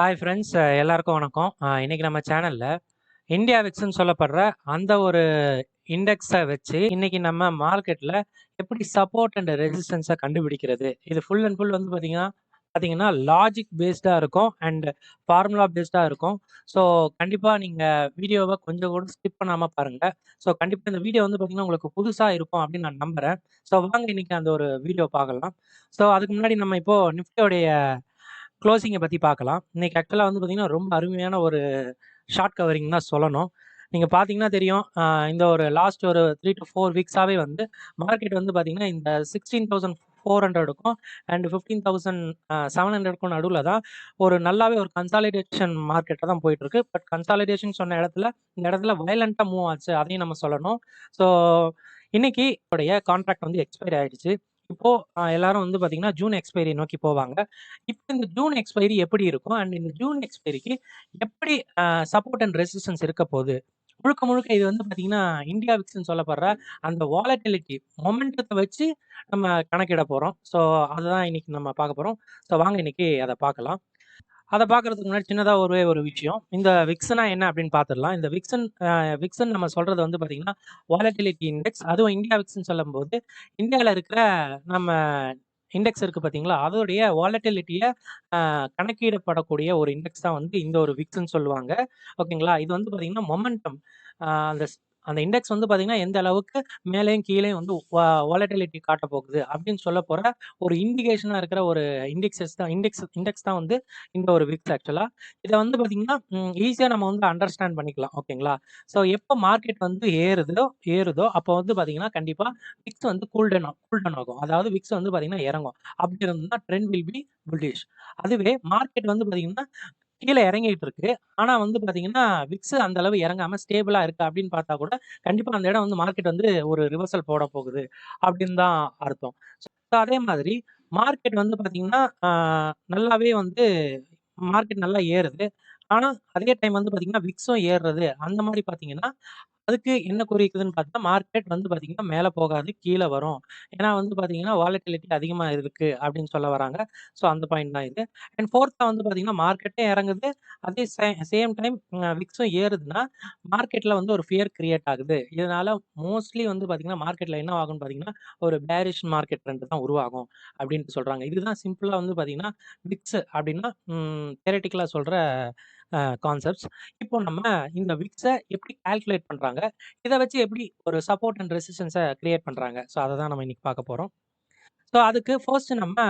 Hi friends, எல்லாருக்கும் வணக்கம். இன்னைக்கு நம்ம சேனல்ல இந்தியா விக்ஸ்ன்னு சொல்லப்படுற அந்த ஒரு இண்டெக்ஸை வச்சு இன்னைக்கு நம்ம மார்க்கெட்ல எப்படி சப்போர்ட் அண்ட் ரெசிஸ்டன்ஸை கண்டுபிடிக்கிறது, இது ஃபுல் அண்ட் ஃபுல் வந்து பார்த்தீங்கன்னா லாஜிக் பேஸ்டாக இருக்கும் அண்ட் ஃபார்முலா பேஸ்டாக இருக்கும். ஸோ கண்டிப்பாக நீங்கள் வீடியோவை கொஞ்சம் கூட ஸ்கிப் பண்ணாமல் பாருங்கள். ஸோ கண்டிப்பாக இந்த வீடியோ வந்து பார்த்தீங்கன்னா உங்களுக்கு புதுசாக இருக்கும் அப்படின்னு நான் நம்புகிறேன். ஸோ வாங்க இன்னைக்கு அந்த ஒரு வீடியோ பார்க்கலாம். ஸோ அதுக்கு முன்னாடி நம்ம இப்போது நிஃப்டியோடைய க்ளோசிங்கை பற்றி பார்க்கலாம். இன்னைக்கு ஆக்சுவலாக வந்து பார்த்தீங்கன்னா ரொம்ப அருமையான ஒரு ஷார்ட் கவரிங் தான் சொல்லணும். நீங்கள் பார்த்தீங்கன்னா தெரியும், இந்த ஒரு லாஸ்ட் ஒரு 3 to 4 வீக்ஸாகவே வந்து மார்க்கெட் வந்து பார்த்தீங்கன்னா இந்த 16,400க்கும் அண்ட் 15,700க்கும் நடுவில் தான் ஒரு நல்லாவே ஒரு கன்சாலிடேஷன் மார்க்கெட்டாக தான் போயிட்டுருக்கு. பட் கன்சாலிடேஷன் சொன்ன இந்த இடத்துல வயலண்ட்டாக மூவ் ஆச்சு, அதையும் நம்ம சொல்லணும். ஸோ இன்னைக்கு உடைய கான்ட்ராக்ட் வந்து எக்ஸ்பைரி ஆயிடுச்சு. இப்போ எல்லாரும் வந்து பார்த்தீங்கன்னா ஜூன் எக்ஸ்பைரி நோக்கி போவாங்க. இப்போ இந்த ஜூன் எக்ஸ்பைரி எப்படி இருக்கும் அண்ட் இந்த ஜூன் எக்ஸ்பைரிக்கு எப்படி சப்போர்ட் அண்ட் ரெசிஸ்டன்ஸ் இருக்க போகுது, முழுக்க முழுக்க இது வந்து பார்த்தீங்கன்னா இந்தியா விக்ஸ்ன்னு சொல்லப்படுற அந்த வாலட்டிலிட்டி மொமெண்டத்தை வச்சு நம்ம கணக்கிட போகிறோம். ஸோ அதுதான் இன்னைக்கு நம்ம பார்க்க போகிறோம். ஸோ வாங்க இன்னைக்கு அதை பார்க்கலாம். அதை பார்க்கறதுக்கு முன்னாடி சின்னதாக ஒரு விஷயம், இந்த விக்ஸ்னா என்ன அப்படின்னு பார்த்துடலாம். இந்த விக்ஸன் நம்ம சொல்றது வந்து பார்த்தீங்கன்னா வாலட்டிலிட்டி இண்டெக்ஸ். அதுவும் இந்தியா விக்ஸ்ன்னு சொல்லும்போது இந்தியாவில் இருக்கிற நம்ம இண்டெக்ஸ் இருக்கு பார்த்தீங்களா, அதோடைய வாலட்டிலிட்டியை கணக்கிடப்படக்கூடிய ஒரு இண்டெக்ஸ் தான் வந்து இந்த ஒரு விக்ஸ்ன்னு சொல்லுவாங்க. ஓகேங்களா, இது வந்து பார்த்தீங்கன்னா மொமெண்டம், அந்த அந்த இண்டெக்ஸ் வந்து பார்த்தீங்கன்னா எந்த அளவுக்கு மேலேயும் கீழேயும் வந்து வாலட்டிலிட்டி காட்ட போகுது அப்படின்னு சொல்ல போற ஒரு இண்டிகேஷனாக இருக்கிற ஒரு இண்டெக்ஸ் தான் வந்து இந்த ஒரு விக்ஸ். ஆக்சுவலாக இதை வந்து பார்த்தீங்கன்னா ஈஸியாக நம்ம வந்து அண்டர்ஸ்டாண்ட் பண்ணிக்கலாம். ஓகேங்களா, ஸோ எப்போ மார்க்கெட் வந்து ஏறுதோ அப்போ வந்து பார்த்தீங்கன்னா கண்டிப்பாக விக்ஸ் வந்து கூல்டன் ஆகும். அதாவது விக்ஸ் வந்து பார்த்தீங்கன்னா இறங்கும். அப்படி இருந்ததுன்னா ட்ரெண்ட் வில் பி புல்லிஷ். அதுவே மார்க்கெட் வந்து பார்த்தீங்கன்னா கீழே இறங்கிட்டு இருக்கு, ஆனா வந்து பாத்தீங்கன்னா விக்ஸ் அந்த அளவு இறங்காம ஸ்டேபிளா இருக்கு அப்படின்னு பார்த்தா கூட கண்டிப்பா அந்த இடம் வந்து மார்க்கெட் வந்து ஒரு ரிவர்சல் போட போகுது அப்படின்னு தான் அர்த்தம். So அதே மாதிரி மார்க்கெட் வந்து பாத்தீங்கன்னா நல்லாவே வந்து மார்க்கெட் நல்லா ஏறுது, ஆனா அதே டைம் வந்து பாத்தீங்கன்னா விக்ஸும் ஏறுறது. அந்த மாதிரி பாத்தீங்கன்னா அதுக்கு என்ன குறிக்குதுன்னு பார்த்தா மார்க்கெட் வந்து பார்த்தீங்கன்னா மேலே போகாது, கீழே வரும். ஏன்னா வந்து பார்த்தீங்கன்னா வாலட்டிலிட்டி அதிகமாக இருக்கு அப்படின்னு சொல்ல வராங்க. ஸோ அந்த பாயிண்ட் தான் இது. அண்ட் ஃபோர்த்தா வந்து பார்த்தீங்கன்னா மார்க்கெட்டே இறங்குது, அதே சேம் டைம் விக்ஸும் ஏறுதுன்னா மார்க்கெட்டில் வந்து ஒரு ஃபியர் கிரியேட் ஆகுது. இதனால மோஸ்ட்லி வந்து பார்த்தீங்கன்னா மார்க்கெட்டில் என்ன ஆகும்னு பார்த்தீங்கன்னா ஒரு பேரிஷ் மார்க்கெட் ட்ரெண்ட் தான் உருவாகும் அப்படின்ட்டு சொல்கிறாங்க. இதுதான் சிம்பிளாக வந்து பார்த்தீங்கன்னா விக்ஸ் அப்படின்னா தியரட்டிக்கலாக சொல்கிற கான்செப்ட்ஸ். இப்போ நம்ம இந்த விக்ஸை எப்படி கால்குலேட் பண்றாங்க, இதை வச்சு எப்படி ஒரு சப்போர்ட் அண்ட் ரெசிஸ்டன்ஸை கிரியேட் பண்றாங்க, ஸோ அதை தான் நம்ம இன்னைக்கு பார்க்க போறோம். ஸோ அதுக்கு ஃபர்ஸ்ட் நம்ம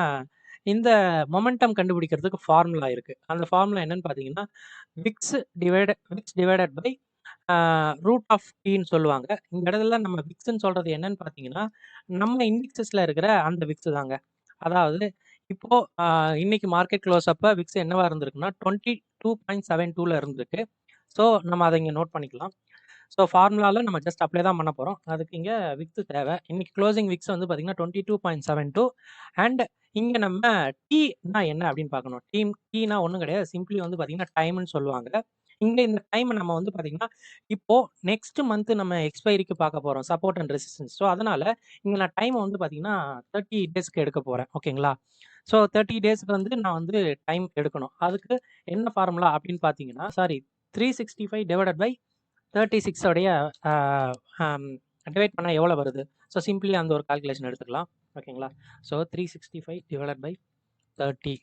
இந்த மொமெண்டம் கண்டுபிடிக்கிறதுக்கு ஃபார்முலா இருக்கு. அந்த ஃபார்முலா என்னன்னு பார்த்தீங்கன்னா விக்ஸ் டிவைடட் பை ரூட் ஆஃப் டீன்னு சொல்லுவாங்க. இந்த இடத்துல நம்ம விக்ஸ்ன்னு சொல்றது என்னன்னு பார்த்தீங்கன்னா நம்ம இண்டெக்ஸஸ்ல இருக்கிற அந்த விக்ஸ் தாங்க. அதாவது இப்போ இன்னைக்கு மார்க்கெட் க்ளோஸ் அப்ப விக்ஸ் என்னவா இருந்திருக்குன்னா 22.72ல இருந்திருக்கு. ஸோ நம்ம அதை இங்கே நோட் பண்ணிக்கலாம். ஸோ ஃபார்முலாவில் நம்ம ஜஸ்ட் அப்ளை தான் பண்ண போகிறோம். அதுக்கு இங்கே விக்ஸ் தேவை. இன்னைக்கு க்ளோசிங் விக்ஸ் வந்து பார்த்தீங்கன்னா 22.72 அண்ட் இங்கே நம்ம டீனா என்ன அப்படின்னு பார்க்கணும். டீனா ஒன்றும் கிடையாது, சிம்பிளி வந்து பார்த்தீங்கன்னா டைம்னு சொல்லுவாங்க. இங்கே இந்த டைம் நம்ம வந்து பார்த்தீங்கன்னா இப்போ நெக்ஸ்ட் மந்த் நம்ம எக்ஸ்பைரிக்கு பார்க்க போகிறோம் சப்போர்ட் அண்ட் ரெசிஸ்டன்ஸ். ஸோ அதனால இங்கே நான் டைம் வந்து பார்த்தீங்கன்னா 30 டேஸ்க்கு எடுக்க போகிறேன். ஓகேங்களா, ஸோ 30 டேஸ்க்கு வந்து நான் வந்து டைம் எடுக்கணும். அதுக்கு என்ன ஃபார்முலா அப்படின்னு பார்த்தீங்கன்னா 365 டிவைடட் பை 36 உடைய டிவைட் பண்ணால் எவ்வளோ வருது. ஸோ சிம்பிளி அந்த ஒரு கால்குலேஷன் எடுத்துக்கலாம். ஓகேங்களா, ஸோ 365 டிவைடட் பை 30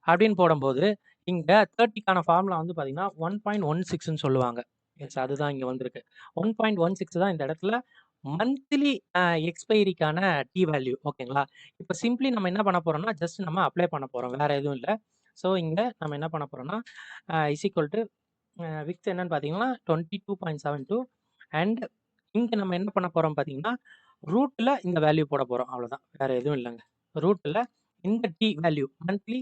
அப்படின்னு போடும்போது இங்கே 30க்கான ஃபார்முலா வந்து பார்த்தீங்கன்னா 1.16ன்னு சொல்லுவாங்க. எஸ், அதுதான் இங்கே வந்திருக்கு. 1.16 தான் இந்த இடத்துல மந்த்லி எக்ஸ்பைரிக்கான டி வேல்யூ. ஓகேங்களா, இப்போ சிம்பிளி நம்ம என்ன பண்ண போறோம்னா ஜஸ்ட் நம்ம அப்ளை பண்ண போறோம், வேற எதுவும் இல்லை. ஸோ இங்கே நம்ம என்ன பண்ண போறோம்னா இஸ் ஈக்குவல் டு விக்ஸ் என்னன்னு பார்த்தீங்கன்னா 22.72 அண்ட் இங்கே நம்ம என்ன பண்ண போறோம் பார்த்தீங்கன்னா ரூட்டில் இந்த வேல்யூ போட போறோம், அவ்வளோதான், வேற எதுவும் இல்லைங்க. ரூட்டில் இந்த டி வேல்யூ மந்த்லி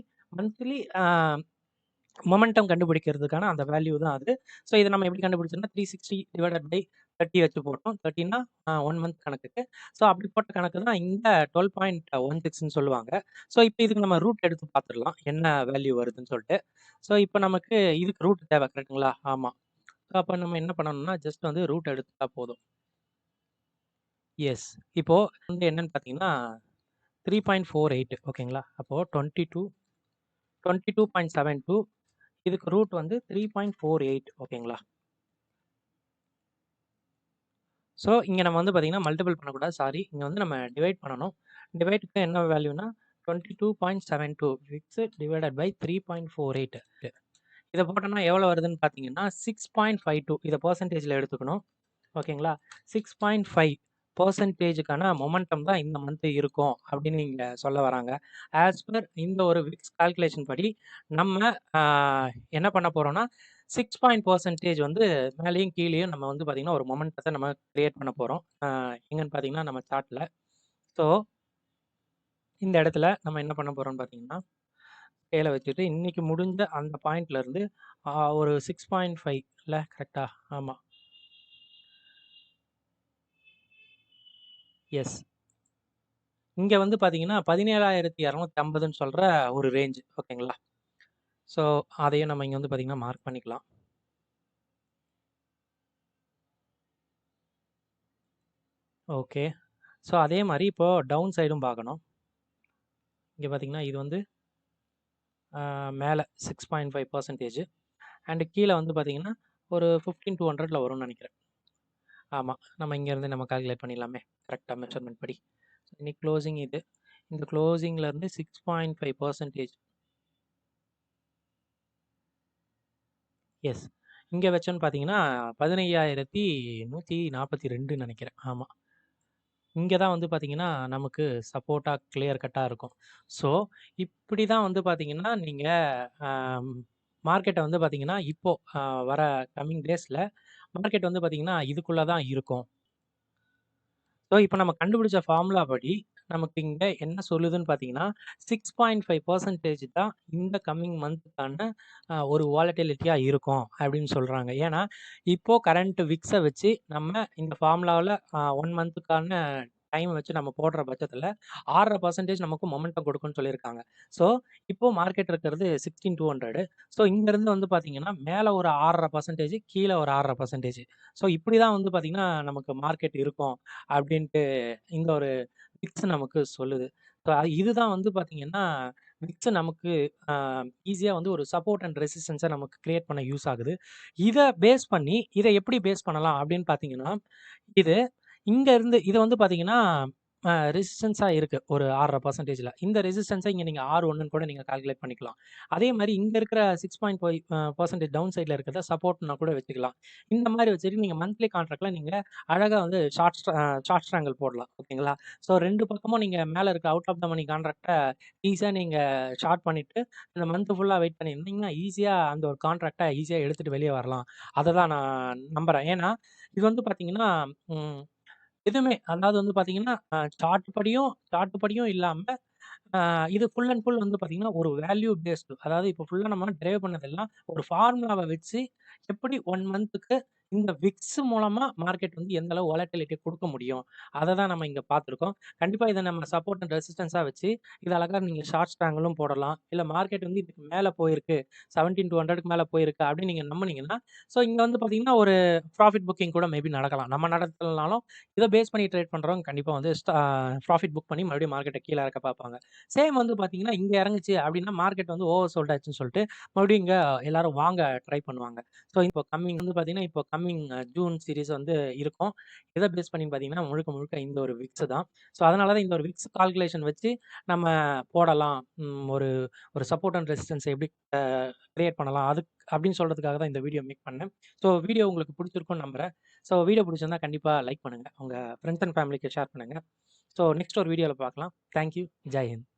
மொமெண்டம் கண்டுபிடிக்கிறதுக்கான அந்த வேல்யூ தான் அது. ஸோ இதை நம்ம எப்படி கண்டுபிடிச்சோம்னா 360 டிவைடட் பை 30 வச்சு போட்டோம். 30னா 1 மந்த் கணக்குக்கு. ஸோ அப்படி போட்ட கணக்கு தான் இந்த 12.16ன்னு சொல்லுவாங்க. ஸோ இப்போ இதுக்கு நம்ம ரூட் எடுத்து பார்த்துடலாம் என்ன வேல்யூ வருதுன்னு சொல்லிட்டு. ஸோ இப்போ நமக்கு இதுக்கு ரூட் தேவை, கரெக்டுங்களா? ஆமாம். ஸோ அப்போ நம்ம என்ன பண்ணணும்னா ஜஸ்ட் வந்து ரூட் எடுத்துட்டா போதும். எஸ், இப்போ வந்து என்னன்னு பார்த்தீங்கன்னா 3.48. ஓகேங்களா, அப்போது 22.72 இதுக்கு ரூட் வந்து 3.48 ஓகேங்களா. ஸோ இங்கே நம்ம வந்து பார்த்தீங்கன்னா மல்டிபிள் பண்ணக்கூடாது, சாரி. இங்கே வந்து நம்ம டிவைட் பண்ணணும். டிவைடுக்கு என்ன வேல்யூனா 22.72 ஃபிக்ஸு டிவைடட் பை 3.48. இதை போட்டோம்னா எவ்வளோ வருதுன்னு பார்த்தீங்கன்னா 6.52. இதை பர்சன்டேஜில் எடுத்துக்கணும் ஓகேங்களா. 6.5% மொமெண்டம் தான் இந்த மந்த் இருக்கும் அப்படின்னு நீங்கள் சொல்ல வராங்க. ஆஸ் பர் இந்த ஒரு விக்ஸ் கால்குலேஷன் படி நம்ம என்ன பண்ண போகிறோம்னா 6% வந்து மேலேயும் கீழேயும் நம்ம வந்து பார்த்திங்கன்னா ஒரு மொமெண்டத்தை நம்ம கிரியேட் பண்ண போகிறோம். எங்கன்னு பார்த்தீங்கன்னா நம்ம சார்ட்டில். ஸோ இந்த இடத்துல நம்ம என்ன பண்ண போகிறோம்னு பார்த்தீங்கன்னா ஸ்கேலை வச்சுட்டு இன்னைக்கு முடிஞ்ச அந்த பாயிண்ட்லேருந்து ஒரு 6.5 இல்லை கரெக்டா? ஆமாம், எஸ். இங்கே வந்து பார்த்தீங்கன்னா 17,250ன்னு சொல்கிற ஒரு ரேஞ்ச் ஓகேங்களா. ஸோ அதையும் நம்ம இங்கே வந்து பார்த்தீங்கன்னா மார்க் பண்ணிக்கலாம். ஓகே. ஸோ அதே மாதிரி இப்போது டவுன் சைடும் பார்க்கணும். இங்கே பார்த்தீங்கன்னா இது வந்து மேலே 6.5% அண்டு கீழே வந்து பார்த்தீங்கன்னா ஒரு 15,200 வரும்னு நினைக்கிறேன். ஆமாம், நம்ம இங்கேருந்து நம்ம கால்குலேட் பண்ணிடலாமே கரெக்டாக மெஷர்மெண்ட் படி. இன்னைக்கு க்ளோசிங் இது. இந்த க்ளோசிங்லேருந்து 6.5%. எஸ். இங்கே வச்சோன்னு பார்த்தீங்கன்னா 15,142 நினைக்கிறேன். ஆமாம், இங்கே தான் வந்து பார்த்தீங்கன்னா நமக்கு சப்போர்ட்டாக கிளியர் கட்டாக இருக்கும். ஸோ இப்படி தான் வந்து பார்த்தீங்கன்னா நீங்கள் மார்க்கெட்டை வந்து பார்த்தீங்கன்னா இப்போது வர கம்மிங் டேஸில் மார்க்கெட் வந்து பார்த்தீங்கன்னா இதுக்குள்ளே தான் இருக்கும். ஸோ இப்போ நம்ம கண்டுபிடிச்ச ஃபார்முலா படி நமக்கு இங்கே என்ன சொல்லுதுன்னு பார்த்தீங்கன்னா 6.5% தான் இந்த கம்மிங் மந்த்துக்கான ஒரு வாலட்டிலிட்டியாக இருக்கும் அப்படின்னு சொல்கிறாங்க. ஏன்னா இப்போது கரண்ட் விக்ஸை வச்சு நம்ம இந்த ஃபார்முலாவில் 1 மந்த்துக்கான டைம் வச்சு நம்ம போடுற பட்சத்தில் 6.5% நமக்கு மொமெண்டம் கொடுக்குன்னு சொல்லியிருக்காங்க. ஸோ இப்போது மார்க்கெட் இருக்கிறது 16,200. ஸோ இங்கேருந்து வந்து பார்த்தீங்கன்னா மேலே ஒரு 6.5% கீழே ஒரு 6.5%. ஸோ இப்படி தான் வந்து பார்த்தீங்கன்னா நமக்கு மார்க்கெட் இருக்கும் அப்படின்ட்டு இந்த ஒரு விக்ஸ் நமக்கு சொல்லுது. ஸோ இதுதான் வந்து பார்த்தீங்கன்னா விக்ஸ் நமக்கு ஈஸியாக வந்து ஒரு சப்போர்ட் அண்ட் ரெசிஸ்டன்ஸை நமக்கு கிரியேட் பண்ண யூஸ் ஆகுது. இதை பேஸ் பண்ணி இதை எப்படி பேஸ் பண்ணலாம் அப்படின்னு பார்த்தீங்கன்னா இது இருந்து இதை வந்து பார்த்தீங்கன்னா ரெசிஸ்டன்ஸாக இருக்குது ஒரு 6.5%. இந்த ரெசிஸ்டன்ஸை இங்கே நீங்கள் R1ன்னு கூட நீங்கள் கால்குலேட் பண்ணிக்கலாம். அதே மாதிரி இங்கே இருக்கிற 6.5% டவுன் சைடில் இருக்கிறத சப்போர்ட்னா கூட வச்சுக்கலாம். இந்த மாதிரி வச்சுட்டு நீங்கள் மந்த்லி கான்ட்ராக்டில் நீங்கள் அழகாக வந்து ஷார்ட் ஸ்ட்ராங்கிள் போடலாம் ஓகேங்களா. ஸோ 2 பக்கமும் நீங்கள் மேலே இருக்க அவுட் ஆஃப் த மணி கான்ட்ராக்டை ஈஸியாக நீங்கள் ஷார்ட் பண்ணிவிட்டு இந்த மந்த் ஃபுல்லாக வெயிட் பண்ணியிருந்தீங்கன்னா ஈஸியாக அந்த ஒரு கான்ட்ராக்டை ஈஸியாக எடுத்துகிட்டு வெளியே வரலாம். அதை தான் நான் நம்புகிறேன். ஏன்னா இது வந்து பார்த்தீங்கன்னா எதுவுமே அதாவது வந்து பார்த்தீங்கன்னா சார்ட் படியும் இல்லாம இது ஃபுல் அண்ட் ஃபுல் வந்து பார்த்தீங்கன்னா ஒரு வேல்யூ பேஸ்டு. அதாவது இப்போ ஃபுல்லா நம்ம டிரைவ் பண்ணதெல்லாம் ஒரு ஃபார்முலாவை வச்சு எப்படி 1 மந்த்துக்கு இந்த விக்ஸ் மூலமா மார்க்கெட் வந்து எந்த அளவு வாலட்டிலிட்டி கொடுக்க முடியும் அதை தான் நம்ம இங்கே பார்த்துருக்கோம். கண்டிப்பாக இதை நம்ம சப்போர்ட் அண்ட் ரெசிஸ்டன்ஸாக வச்சு இது அழகாக நீங்கள் ஷார்ட் ஸ்ட்ராங்கிளும் போடலாம். இல்லை மார்க்கெட் வந்து இதுக்கு மேலே போயிருக்கு 17,200க்கு மேலே போயிருக்கு அப்படின்னு நீங்கள் நம்பினீங்கன்னா ஸோ இங்கே வந்து பார்த்தீங்கன்னா ஒரு ப்ராஃபிட் புக்கிங் கூட மேபி நடக்கலாம். நம்ம நடத்தலனாலும் இதை பேஸ் பண்ணி ட்ரேட் பண்ணுறவங்க கண்டிப்பாக வந்து ப்ராஃபிட் புக் பண்ணி மறுபடியும் மார்க்கெட்டை கீழே இறக்க பார்ப்பாங்க. சேம் வந்து பார்த்தீங்கன்னா இங்கே இறங்குச்சு அப்படின்னா மார்க்கெட் வந்து ஓவர் சோல்ட் ஆச்சுன்னு சொல்லிட்டு மறுபடியும் இங்கே எல்லாரும் வாங்க ட்ரை பண்ணுவாங்க. ஸோ இப்போ கம்மிங் வந்து பார்த்தீங்கன்னா இப்போ கம்மிங் ஜூன் சீரிஸ் வந்து இருக்கும். எதை பேஸ் பண்ணி பார்த்தீங்கன்னா முழுக்க முழுக்க இந்த ஒரு விக்ஸ் தான். ஸோ அதனால தான் இந்த ஒரு விக்ஸ் கால்குலேஷன் வச்சு நம்ம போடலாம். ஒரு ஒரு சப்போர்ட் அண்ட் ரெசிஸ்டன்ஸ் எப்படி கிரியேட் பண்ணலாம் அது அப்படின்னு சொல்கிறதுக்காக தான் இந்த வீடியோ மேக் பண்ணேன். ஸோ வீடியோ உங்களுக்கு பிடிச்சிருக்கும்னு நம்புகிறேன். ஸோ வீடியோ பிடிச்சிருந்தா கண்டிப்பாக லைக் பண்ணுங்கள், உங்கள் ஃப்ரெண்ட்ஸ் அண்ட் ஃபேமிலிக்கு ஷேர் பண்ணுங்கள். ஸோ நெக்ஸ்ட் ஒரு வீடியோவில் பார்க்கலாம். தேங்க்யூ. ஜெய் ஹிந்த்.